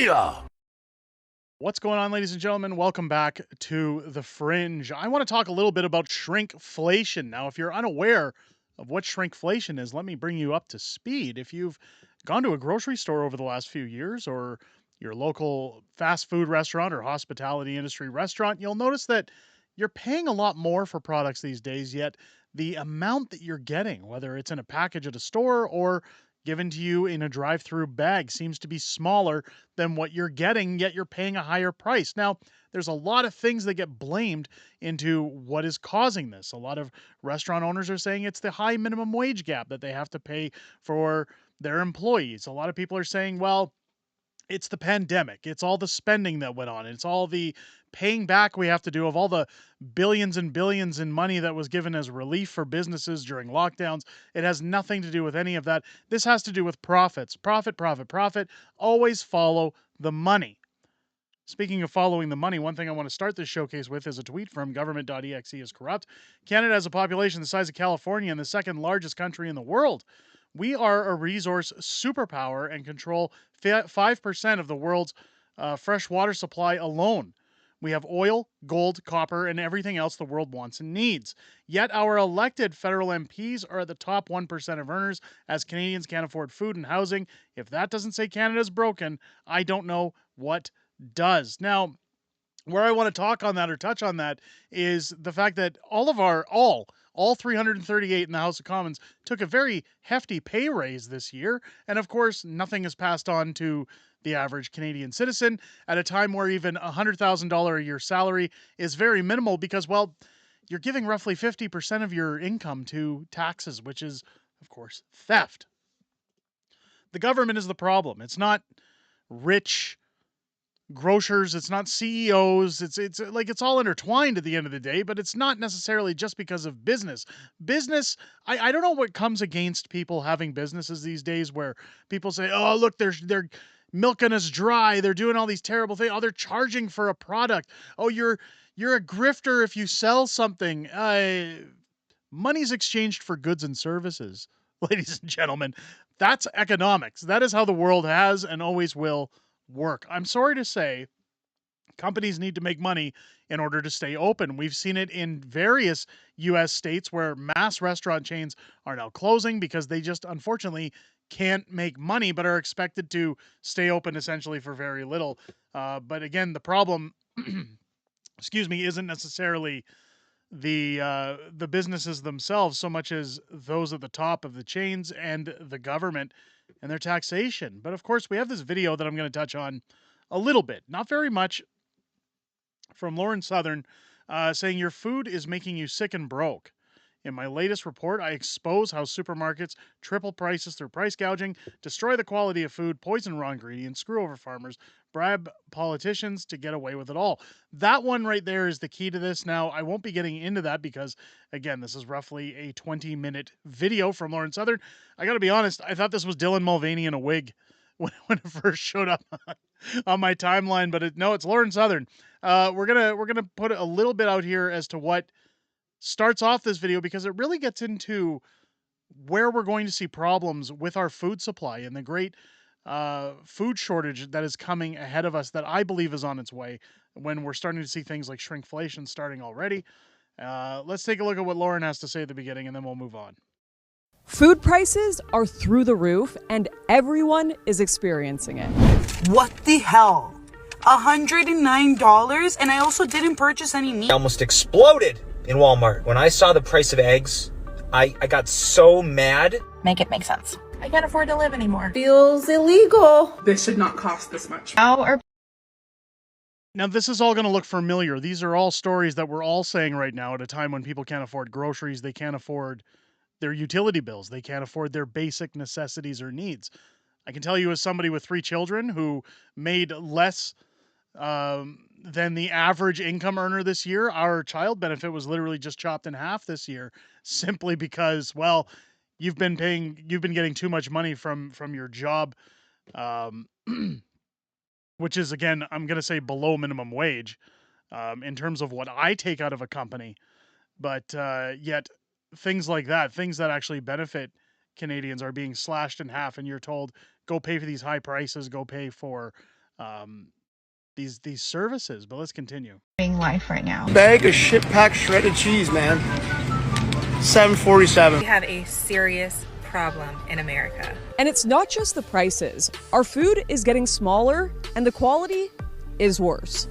Booyah! What's going on, ladies and gentlemen? Welcome back to The Fringe. I want to talk a little bit about shrinkflation. Now, if you're unaware of what shrinkflation is, let me bring you up to speed. If you've gone to a grocery store over the last few years or your local fast food restaurant or hospitality industry restaurant, you'll notice that you're paying a lot more for products these days, yet the amount that you're getting, whether it's in a package at a store or given to you in a drive-through bag, seems to be smaller than what you're getting, yet you're paying a higher price. Now, there's a lot of things that get blamed into what is causing this. A lot of restaurant owners are saying it's the high minimum wage gap that they have to pay for their employees. A lot of people are saying, well, it's the pandemic. It's all the spending that went on. It's all the paying back we have to do of all the billions and billions in money that was given as relief for businesses during lockdowns. It has nothing to do with any of that. This has to do with profits. Profit, profit, profit. Always follow the money. Speaking of following the money, one thing I want to start this showcase with is a tweet from government.exe is corrupt. Canada has a population the size of California and the second largest country in the world. We are a resource superpower and control 5% of the world's fresh water supply alone. We have oil, gold, copper, and everything else the world wants and needs. Yet our elected federal MPs are at the top 1% of earners, as Canadians can't afford food and housing. If that doesn't say Canada's broken, I don't know what does. Now, where I want to talk on that or touch on that is the fact that all 338 in the House of Commons took a very hefty pay raise this year, and of course, nothing is passed on to the average Canadian citizen at a time where even a $100,000 a year salary is very minimal because, well, you're giving roughly 50% of your income to taxes, which is, of course, theft. The government is the problem. It's not rich grocers, it's not CEOs, it's like it's all intertwined at the end of the day, but it's not necessarily just because of business. I don't know what comes against people having businesses these days where people say, oh look, they're milking us dry, they're doing all these terrible things, oh they're charging for a product, oh you're a grifter if you sell something. Money's exchanged for goods and services. Ladies and gentlemen, that's economics. That is how the world has and always will work. I'm sorry to say, companies need to make money in order to stay open. We've seen it in various US states where mass restaurant chains are now closing because they just unfortunately can't make money but are expected to stay open essentially for very little. But again, the problem, excuse me, isn't necessarily the businesses themselves so much as those at the top of the chains and the government and their taxation. But of course, we have this video that I'm going to touch on a little bit, not very much, from Lauren Southern, saying your food is making you sick and broke. In my latest report, I expose how supermarkets triple prices through price gouging, destroy the quality of food, poison raw ingredients, screw over farmers, bribe politicians to get away with it all. That one right there is the key to this. Now, I won't be getting into that because, again, this is roughly a 20-minute video from Lauren Southern. I got to be honest, I thought this was Dylan Mulvaney in a wig when it first showed up on my timeline, but no, it's Lauren Southern. We're gonna put a little bit out here as to what starts off this video because it really gets into where we're going to see problems with our food supply and the great food shortage that is coming ahead of us that I believe is on its way when we're starting to see things like shrinkflation starting already. Let's take a look at what Lauren has to say at the beginning and then we'll move on. Food prices are through the roof and everyone is experiencing it. What the hell? $109, and I also didn't purchase any meat. I almost exploded in Walmart. When I saw the price of eggs, I got so mad. Make it make sense. I can't afford to live anymore. Feels illegal. This should not cost this much. Now, this is all going to look familiar. These are all stories that we're all saying right now at a time when people can't afford groceries, they can't afford their utility bills, they can't afford their basic necessities or needs. I can tell you as somebody with 3 children who made less than the average income earner this year, our child benefit was literally just chopped in half this year simply because, well, you've been getting too much money from your job, which is, again, I'm going to say below minimum wage in terms of what I take out of a company. But yet things like that, things that actually benefit Canadians are being slashed in half and you're told, go pay for these high prices, go pay for um, these services. But let's continue. Life right now. Bag of shit packed shredded cheese, man. $7.47. We have a serious problem in America. And it's not just the prices. Our food is getting smaller and the quality is worse.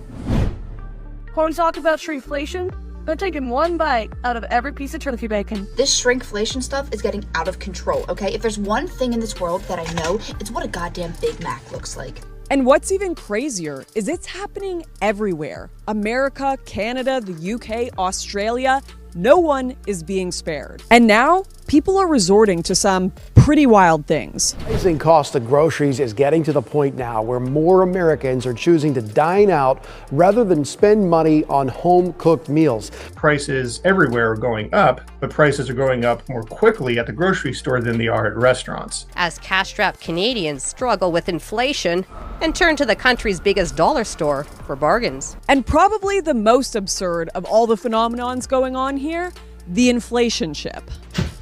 When we talk about shrinkflation, they're taking one bite out of every piece of turkey bacon. This shrinkflation stuff is getting out of control, okay? If there's one thing in this world that I know, it's what a goddamn Big Mac looks like. And what's even crazier is it's happening everywhere. America, Canada, the UK, Australia, no one is being spared. And now, people are resorting to some pretty wild things. Rising cost of groceries is getting to the point now where more Americans are choosing to dine out rather than spend money on home-cooked meals. Prices everywhere are going up, but prices are going up more quickly at the grocery store than they are at restaurants. As cash-strapped Canadians struggle with inflation and turn to the country's biggest dollar store for bargains. And probably the most absurd of all the phenomenons going on here, the inflation ship.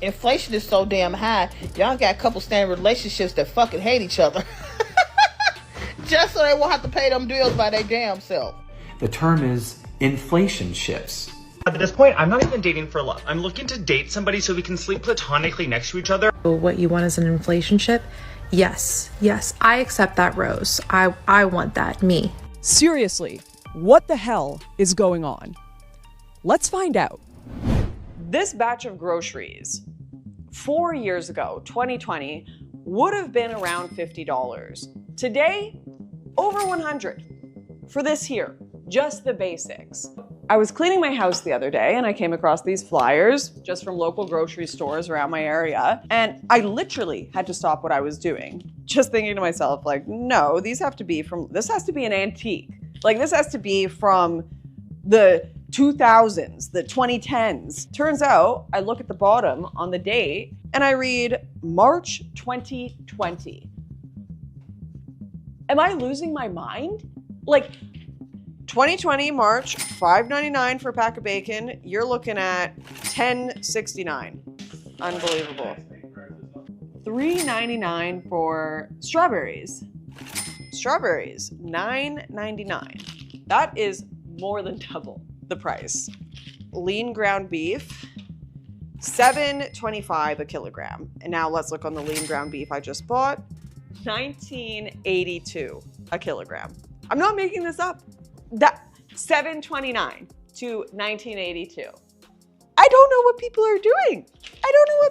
Inflation is so damn high, y'all got a couple standing relationships that fucking hate each other. Just so they won't have to pay them bills by their damn self. The term is inflation ships. At this point, I'm not even dating for love. I'm looking to date somebody so we can sleep platonically next to each other. What you want is an inflation ship? Yes, I accept that, Rose. I want that, me. Seriously, what the hell is going on? Let's find out. This batch of groceries, 4 years ago, 2020, would have been around $50. Today, over $100 for this here, just the basics. I was cleaning my house the other day and I came across these flyers just from local grocery stores around my area. And I literally had to stop what I was doing, just thinking to myself, like, no, this has to be an antique. Like, this has to be from the 2000s, the 2010s. Turns out, I look at the bottom on the date and I read March 2020. Am I losing my mind? Like, 2020 March, $5.99 for a pack of bacon. You're looking at $10.69. Unbelievable. $3.99 for strawberries. Strawberries, $9.99. That is more than double the price. Lean ground beef, $7.25 a kilogram. And now let's look on the lean ground beef I just bought. $19.82 a kilogram. I'm not making this up. That $7.29 to $19.82. I don't know what people are doing. I don't know how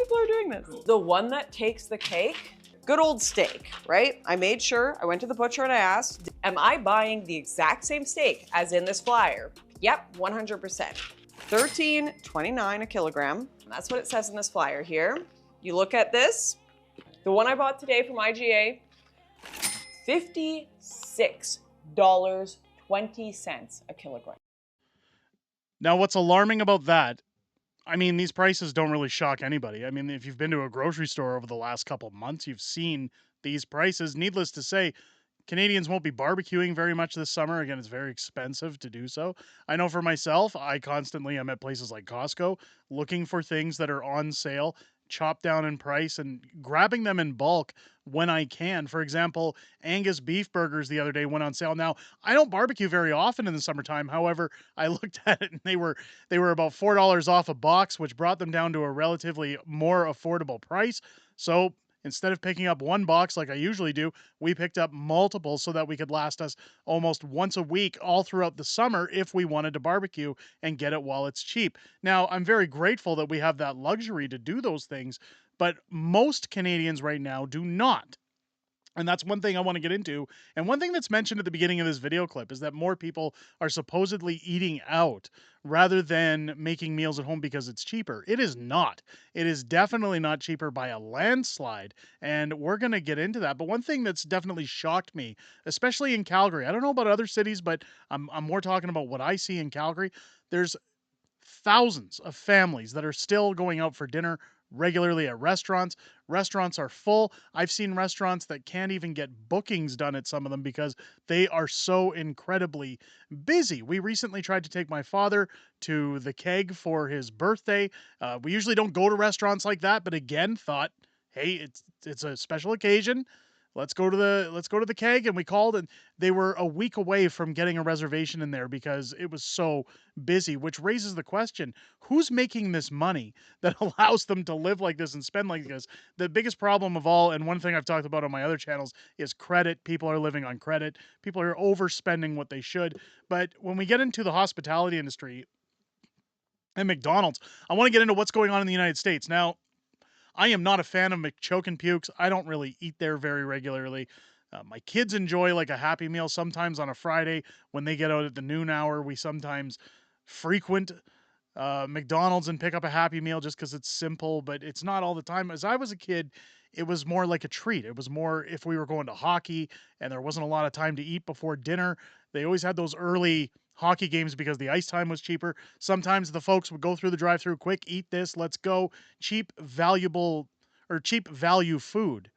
people are doing this. The one that takes the cake, good old steak, right? I made sure, I went to the butcher and I asked, am I buying the exact same steak as in this flyer? Yep, 100%. $13.29 a kilogram. And that's what it says in this flyer here. You look at this, the one I bought today from IGA, $56.20 a kilogram. Now, what's alarming about that, I mean, these prices don't really shock anybody. I mean, if you've been to a grocery store over the last couple of months, you've seen these prices. Needless to say, Canadians won't be barbecuing very much this summer. Again, it's very expensive to do so. I know for myself, I constantly am at places like Costco looking for things that are on sale, chopped down in price, and grabbing them in bulk when I can. For example, Angus beef burgers the other day went on sale. Now, I don't barbecue very often in the summertime. However, I looked at it and they were about $4 off a box, which brought them down to a relatively more affordable price. So instead of picking up one box like I usually do, we picked up multiple so that we could last us almost once a week all throughout the summer if we wanted to barbecue and get it while it's cheap. Now, I'm very grateful that we have that luxury to do those things, but most Canadians right now do not. And that's one thing I want to get into. And one thing that's mentioned at the beginning of this video clip is that more people are supposedly eating out rather than making meals at home because it's cheaper. It is not. It is definitely not cheaper by a landslide. And we're going to get into that. But one thing that's definitely shocked me, especially in Calgary, I don't know about other cities, but I'm more talking about what I see in Calgary. There's thousands of families that are still going out for dinner regularly at restaurants. Restaurants are full. I've seen restaurants that can't even get bookings done at some of them because they are so incredibly busy. We recently tried to take my father to the Keg for his birthday. We usually don't go to restaurants like that, but again, thought, hey, it's a special occasion. let's go to the keg. And we called, and they were a week away from getting a reservation in there because it was so busy, which raises the question, who's making this money that allows them to live like this and spend like this? The biggest problem of all, and one thing I've talked about on my other channels, is credit. People are living on credit. People are overspending what they should. But when we get into the hospitality industry and McDonald's, I want to get into what's going on in the United States. Now, I am not a fan of McChoke-and-Pukes. I don't really eat there very regularly. My kids enjoy like a Happy Meal sometimes on a Friday when they get out at the noon hour. We sometimes frequent McDonald's and pick up a Happy Meal just because it's simple, but it's not all the time. As I was a kid, it was more like a treat. It was more if we were going to hockey and there wasn't a lot of time to eat before dinner. They always had those early hockey games because the ice time was cheaper. Sometimes the folks would go through the drive-through, quick, eat this, let's go. Cheap value food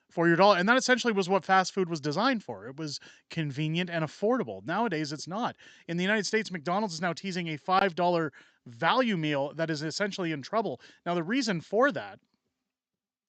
for your dollar. And that essentially was what fast food was designed for. It was convenient and affordable. Nowadays, it's not. In the United States, McDonald's is now teasing a $5 value meal that is essentially in trouble. Now, the reason for that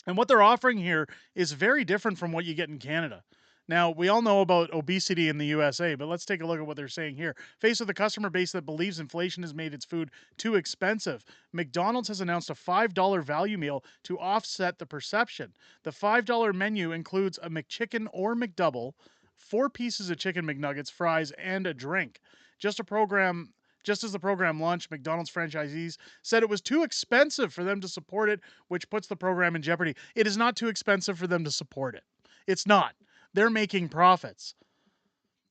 and what they're offering here is very different from what you get in Canada. Now, we all know about obesity in the USA, but let's take a look at what they're saying here. Faced with a customer base that believes inflation has made its food too expensive, McDonald's has announced a $5 value meal to offset the perception. The $5 menu includes a McChicken or McDouble, 4 pieces of chicken McNuggets, fries, and a drink. Just as the program launched, McDonald's franchisees said it was too expensive for them to support it, which puts the program in jeopardy. It is not too expensive for them to support it. It's not. They're making profits.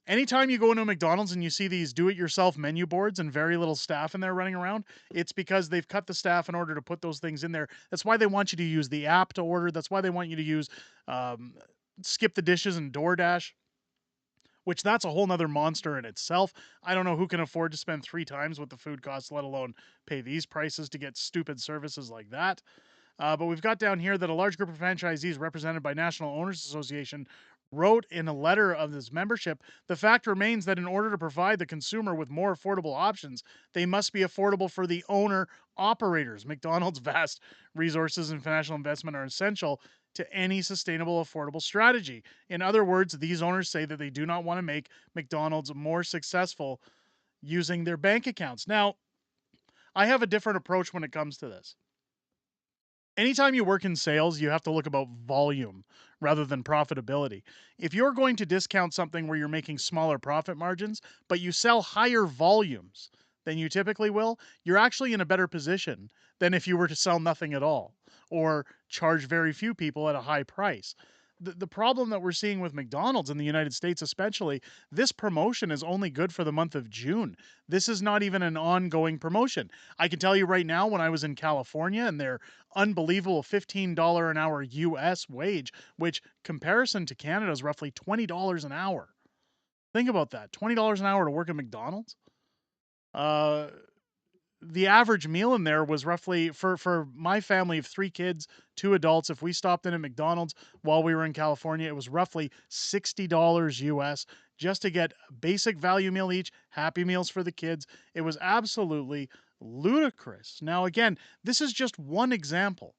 Anytime you go into a McDonald's and you see these do-it-yourself menu boards and very little staff in there running around, it's because they've cut the staff in order to put those things in there. That's why they want you to use the app to order. That's why they want you to use Skip the Dishes and DoorDash, which that's a whole nother monster in itself. I don't know who can afford to spend 3 times what the food costs, let alone pay these prices to get stupid services like that. But we've got down here that a large group of franchisees represented by National Owners Association wrote in a letter of this membership, the fact remains that in order to provide the consumer with more affordable options, they must be affordable for the owner-operators. McDonald's vast resources and financial investment are essential to any sustainable, affordable strategy. In other words, these owners say that they do not want to make McDonald's more successful using their bank accounts. Now, I have a different approach when it comes to this. Anytime you work in sales, you have to look about volume rather than profitability. If you're going to discount something where you're making smaller profit margins, but you sell higher volumes than you typically will, you're actually in a better position than if you were to sell nothing at all or charge very few people at a high price. The problem that we're seeing with McDonald's in the United States especially, this promotion is only good for the month of June. This is not even an ongoing promotion. I can tell you right now, when I was in California and their unbelievable $15 an hour US wage, which comparison to Canada is roughly $20 an hour. Think about that, $20 an hour to work at McDonald's. The average meal in there was roughly, for my family of 3 kids, 2 adults, if we stopped in at McDonald's while we were in California, it was roughly $60 US just to get a basic value meal each, Happy Meals for the kids. It was absolutely ludicrous. Now, again, this is just one example.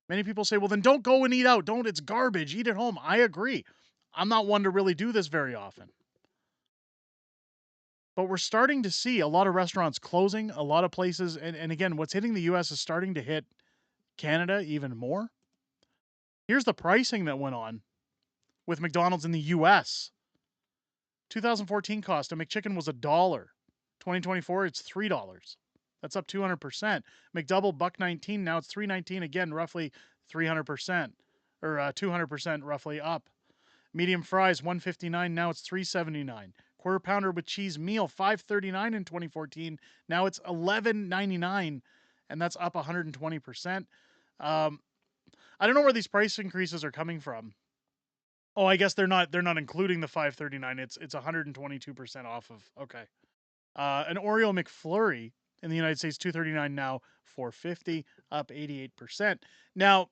Many people say, well, then don't go and eat out. It's garbage. Eat at home. I agree. I'm not one to really do this very often. But we're starting to see a lot of restaurants closing, a lot of places. And again, what's hitting the U.S. is starting to hit Canada even more. Here's the pricing that went on with McDonald's in the U.S. 2014 cost, a McChicken was $1. 2024, it's $3. That's up 200%. McDouble, $1.19, now it's $3.19, again, roughly 300%, or 200% roughly up. Medium fries, $1.59, now it's $3.79. Quarter pounder with cheese meal, $5.39 in 2014. Now it's $11.99, and that's up 120%. I don't know where these price increases are coming from. Oh, I guess they're not including the $5.39. It's 122% off of. Okay. An Oreo McFlurry in the United States, $2.39 now, $4.50, up 88%. Now,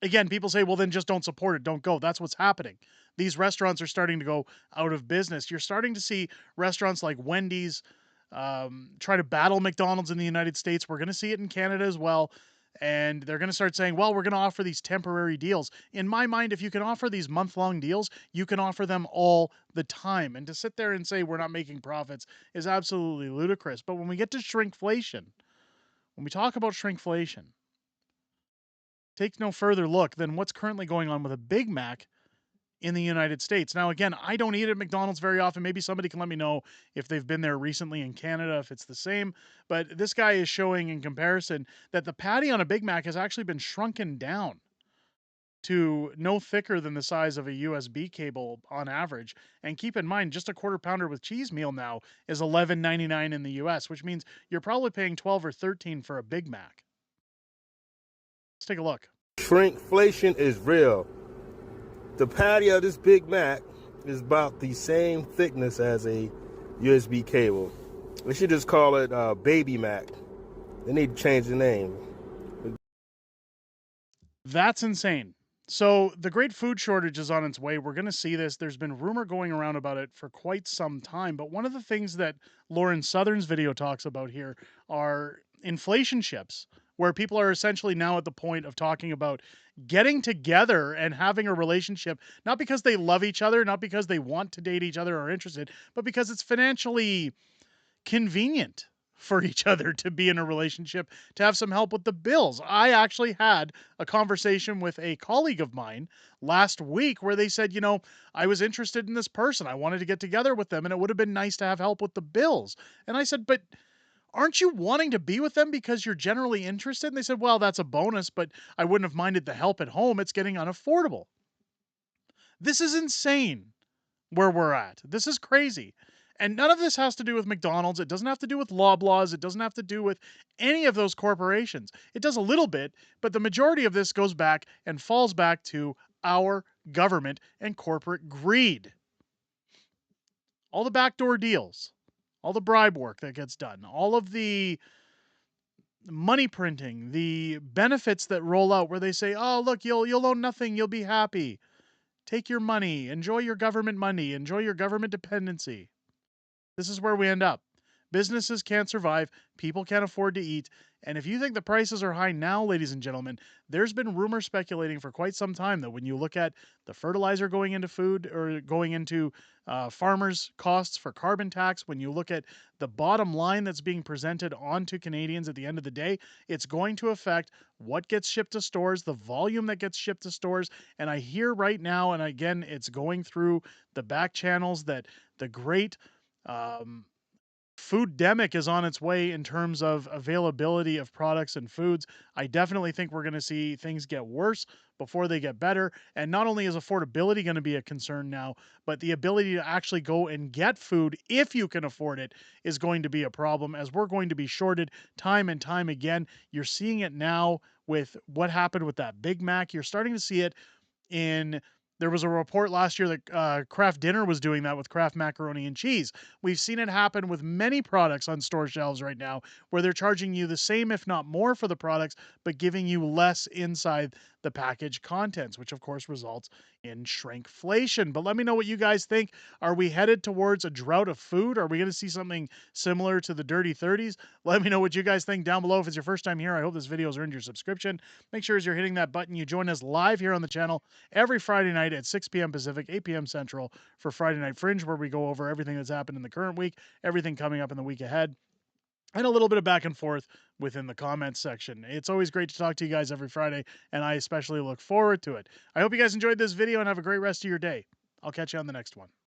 again, people say, well, then just don't support it. Don't go. That's what's happening. These restaurants are starting to go out of business. You're starting to see restaurants like Wendy's try to battle McDonald's in the United States. We're going to see it in Canada as well. And they're going to start saying, well, we're going to offer these temporary deals. In my mind, if you can offer these month-long deals, you can offer them all the time. And to sit there and say we're not making profits is absolutely ludicrous. But when we get to shrinkflation, when we talk about shrinkflation, take no further look than what's currently going on with a Big Mac in the United States. Now, again, I don't eat at McDonald's very often. Maybe somebody can let me know if they've been there recently in Canada, if it's the same. But this guy is showing in comparison that the patty on a Big Mac has actually been shrunken down to no thicker than the size of a USB cable on average. And keep in mind, just a quarter pounder with cheese meal now is $11.99 in the US, which means you're probably paying $12 or $13 for a Big Mac. Let's take a look. Shrinkflation is real. The patty of this Big Mac is about the same thickness as a USB cable. We should just call it Baby Mac. They need to change the name. That's insane. So the great food shortage is on its way. We're going to see this. There's been rumor going around about it for quite some time. But one of the things that Lauren Southern's video talks about here are inflation ships, where people are essentially now at the point of talking about getting together and having a relationship, not because they love each other, not because they want to date each other or are interested, but because it's financially convenient for each other to be in a relationship, to have some help with the bills. I actually had a conversation with a colleague of mine last week where they said, you know, I was interested in this person. I wanted to get together with them and it would have been nice to have help with the bills. And I said, but aren't you wanting to be with them because you're generally interested? And they said, well, that's a bonus, but I wouldn't have minded the help at home. It's getting unaffordable. This is insane where we're at. This is crazy. And none of this has to do with McDonald's. It doesn't have to do with Loblaws. It doesn't have to do with any of those corporations. It does a little bit, but the majority of this goes back and falls back to our government and corporate greed. All the backdoor deals, all the bribe work that gets done, all of the money printing, the benefits that roll out where they say, oh, look, you'll own nothing, you'll be happy. Take your money, enjoy your government money, enjoy your government dependency. This is where we end up. Businesses can't survive, people can't afford to eat, and if you think the prices are high now, ladies and gentlemen, there's been rumors speculating for quite some time that when you look at the fertilizer going into food or going into farmers' costs for carbon tax, when you look at the bottom line that's being presented onto Canadians at the end of the day, it's going to affect what gets shipped to stores, the volume that gets shipped to stores, and I hear right now, and again, it's going through the back channels, that the great food-demic is on its way in terms of availability of products and foods. I definitely think we're going to see things get worse before they get better. And not only is affordability going to be a concern now, but the ability to actually go and get food, if you can afford it, is going to be a problem, as we're going to be shorted time and time again. You're seeing it now with what happened with that Big Mac. You're starting to see it in... There was a report last year that Kraft Dinner was doing that with Kraft Macaroni and Cheese. We've seen it happen with many products on store shelves right now, where they're charging you the same, if not more, for the products, but giving you less inside the package contents, which of course results in shrinkflation. But let me know what you guys think. Are we headed towards a drought of food? Are we going to see something similar to the Dirty 30s? Let me know what you guys think down below. If it's your first time here, I hope this video has earned your subscription. Make sure as you're hitting that button, you join us live here on the channel every Friday night at 6 p.m. Pacific, 8 p.m. Central for Friday Night Fringe, where we go over everything that's happened in the current week, everything coming up in the week ahead, and a little bit of back and forth within the comments section. It's always great to talk to you guys every Friday, and I especially look forward to it. I hope you guys enjoyed this video and have a great rest of your day. I'll catch you on the next one.